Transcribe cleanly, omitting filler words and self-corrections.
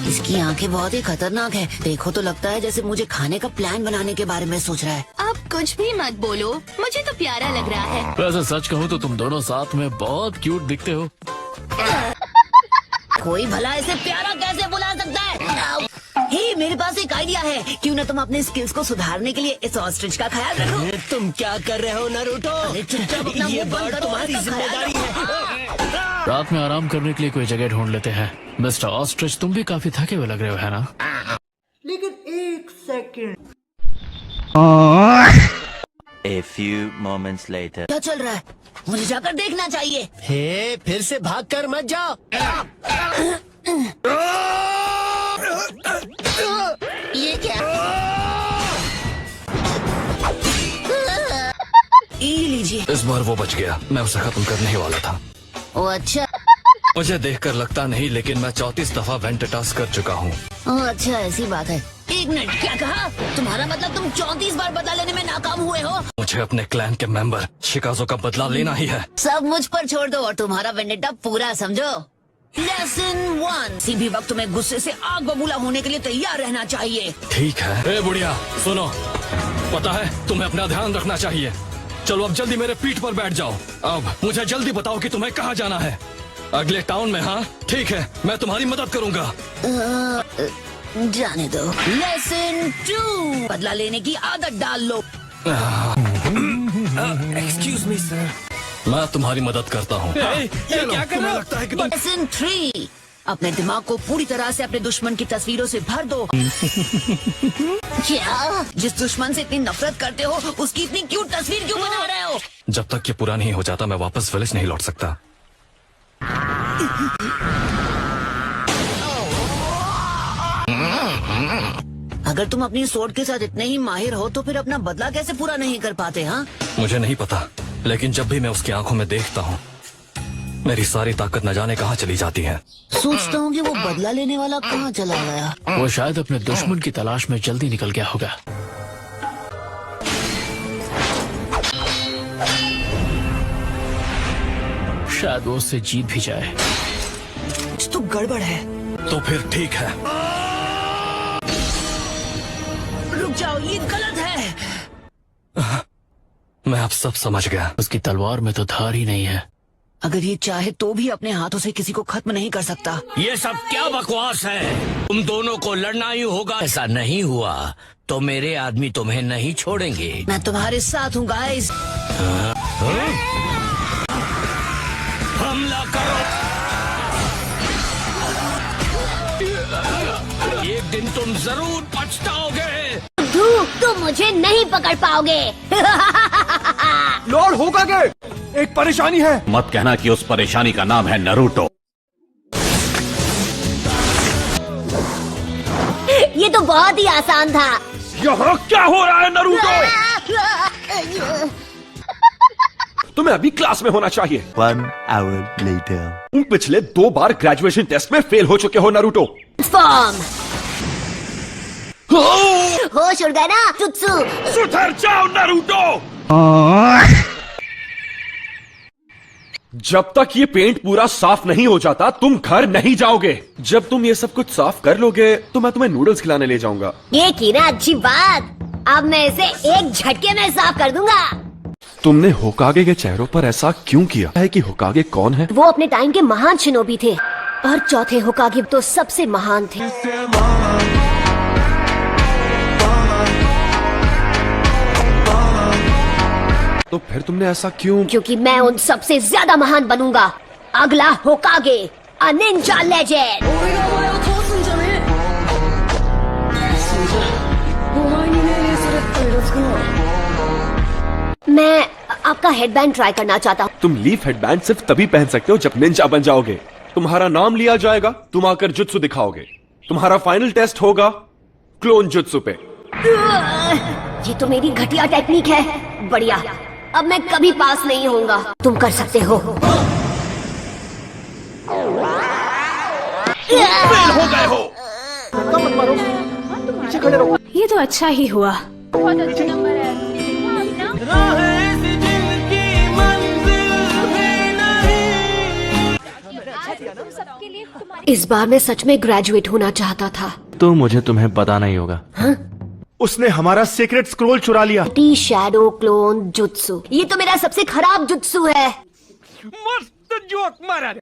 इसकी आंखें बहुत ही खतरनाक है। देखो तो लगता है जैसे मुझे खाने का प्लान बनाने के बारे में सोच रहा है। अब कुछ भी मत बोलो, मुझे तो प्यारा लग रहा है। वैसे सच कहूँ तो तुम दोनों साथ में बहुत क्यूट दिखते हो। कोई भला ऐसे प्यारा कैसे बुला सकता है? हे, मेरे पास एक आइडिया है। क्यों न तुम अपने स्किल्स को सुधारने के लिए इस ऑस्ट्रिच का ख्याल रखो। तुम क्या कर रहे हो नारुतो? अरे चुपचाप अपना ये मुंह बंद बात करो, तुम्हारी इसका ख्याल जिम्मेदारी रखो। है। रात में आराम करने के लिए कोई जगह ढूंढ लेते हैं। मिस्टर ऑस्ट्रिच, तुम भी काफी थके हुए लग रहे हो, है ना? लेकिन एक second. A few moments later. क्या चल रहा है? मुझे जाकर देखना चाहिए। हे, फिर से भाग कर मत जाओ। ये क्या? ये लीजिए। इस बार वो बच गया। मैं उसे खत्म करने ही वाला था। ओ अच्छा। मुझे देखकर लगता नहीं, लेकिन मैं 34 दफा वेंटेटास कर चुका हूँ। ओ अच्छा, ऐसी बात है। एक मिनट, क्या कहा? तुम्हारा मतलब तुम 34 बार बदला लेने में नाकाम हुए हो? मुझे अपने क्लैन के मेंबर शिकाजो का बदला लेना ही है। सब मुझ पर छोड़ दो और तुम्हारा वेंडेटा पूरा समझो। लेसन 1, किसी भी वक्त तुम्हें गुस्से से आग बबूला होने के लिए तैयार रहना चाहिए। ठीक है। ए बुढ़िया, सुनो, पता है तुम्हें अपना ध्यान रखना चाहिए। चलो अब जल्दी मेरे पीठ पर बैठ जाओ। अब मुझे जल्दी बताओ कि तुम्हें कहाँ जाना है। अगले टाउन में? हाँ ठीक है, मैं तुम्हारी मदद करूँगा। जाने दो। लेसन 2, बदला लेने की आदत डाल लो। Excuse me sir. मैं तुम्हारी मदद करता हूँ। ये क्या कर रहा लगता है कि तुम... लेसन 3, अपने दिमाग को पूरी तरह से अपने दुश्मन की तस्वीरों से भर दो। क्या? जिस दुश्मन से इतनी नफरत करते हो उसकी इतनी क्यूट तस्वीर क्यों बना रहे हो? जब तक ये पूरा नहीं हो जाता मैं वापस विलेज नहीं लौट सकता। अगर तुम अपनी सोर्ड के साथ इतने ही माहिर हो तो फिर अपना बदला कैसे पूरा नहीं कर पाते? हाँ, मुझे नहीं पता, लेकिन जब भी मैं उसकी आंखों में देखता हूँ मेरी सारी ताकत न जाने कहाँ चली जाती है। सोचता हूँ कि वो बदला लेने वाला कहाँ चला गया। वो शायद अपने दुश्मन की तलाश में जल्दी निकल गया होगा। शायद वो उससे जीत भी जाए। कुछ तो गड़बड़ है। तो फिर ठीक है। रुक जाओ, ये गलत है। मैं अब सब समझ गया। उसकी तलवार में तो धार ही नहीं है। अगर ये चाहे तो भी अपने हाथों से किसी को खत्म नहीं कर सकता। ये सब क्या बकवास है? तुम दोनों को लड़ना ही होगा। ऐसा नहीं हुआ तो मेरे आदमी तुम्हें नहीं छोड़ेंगे। मैं तुम्हारे साथ हूँ गाइस। हमला करो। एक दिन तुम जरूर पछताओगे। तुम मुझे नहीं पकड़ पाओगे। लॉर्ड होकागे, एक परेशानी है। मत कहना कि उस परेशानी का नाम है नारुतो। ये तो बहुत ही आसान था। यहाँ क्या हो रहा है नारुतो? तुम्हें अभी क्लास में होना चाहिए। 1 hour later. तुम पिछले 2 बार ग्रेजुएशन टेस्ट में फेल हो चुके हो नारुतो। फॉर्म होश उड़ गया ना जुत्सु। सुधर जाओ नारुतो। जब तक ये पेंट पूरा साफ नहीं हो जाता तुम घर नहीं जाओगे। जब तुम ये सब कुछ साफ कर लोगे तो मैं तुम्हें नूडल्स खिलाने ले जाऊंगा। ये की ना अच्छी बात। अब मैं इसे एक झटके में साफ कर दूंगा। तुमने होकागे के चेहरों पर ऐसा क्यों किया है? कि होकागे कौन है? वो अपने टाइम के महान शिनोबी थे और चौथे होकागे तो सबसे महान थे। तो फिर तुमने ऐसा क्यों? क्योंकि मैं उन सबसे ज्यादा महान बनूंगा। अगला होकागे, अ निंजा लेजेंड। मैं आपका हेडबैंड ट्राई करना चाहता हूँ। तुम लीफ हेडबैंड सिर्फ तभी पहन सकते हो जब निंजा बन जाओगे। तुम्हारा नाम लिया जाएगा, तुम आकर जुत्सु दिखाओगे। तुम्हारा फाइनल टेस्ट होगा क्लोन जुत्सु पे। ये तो मेरी घटिया टेक्निक है। बढ़िया, अब मैं कभी पास नहीं होऊंगा। तुम कर सकते हो। फेल हो गए हो। ये तो अच्छा ही हुआ। बहुत अच्छा नंबर है। सबके लिए तुम्हारी इस बार मैं सच में ग्रेजुएट होना चाहता था। तो मुझे तुम्हें पता नहीं होगा। उसने हमारा सीक्रेट स्क्रोल चुरा लिया। टी शैडो क्लोन जुत्सु, ये तो मेरा सबसे खराब जुत्सु है। मस्त जोक मारा।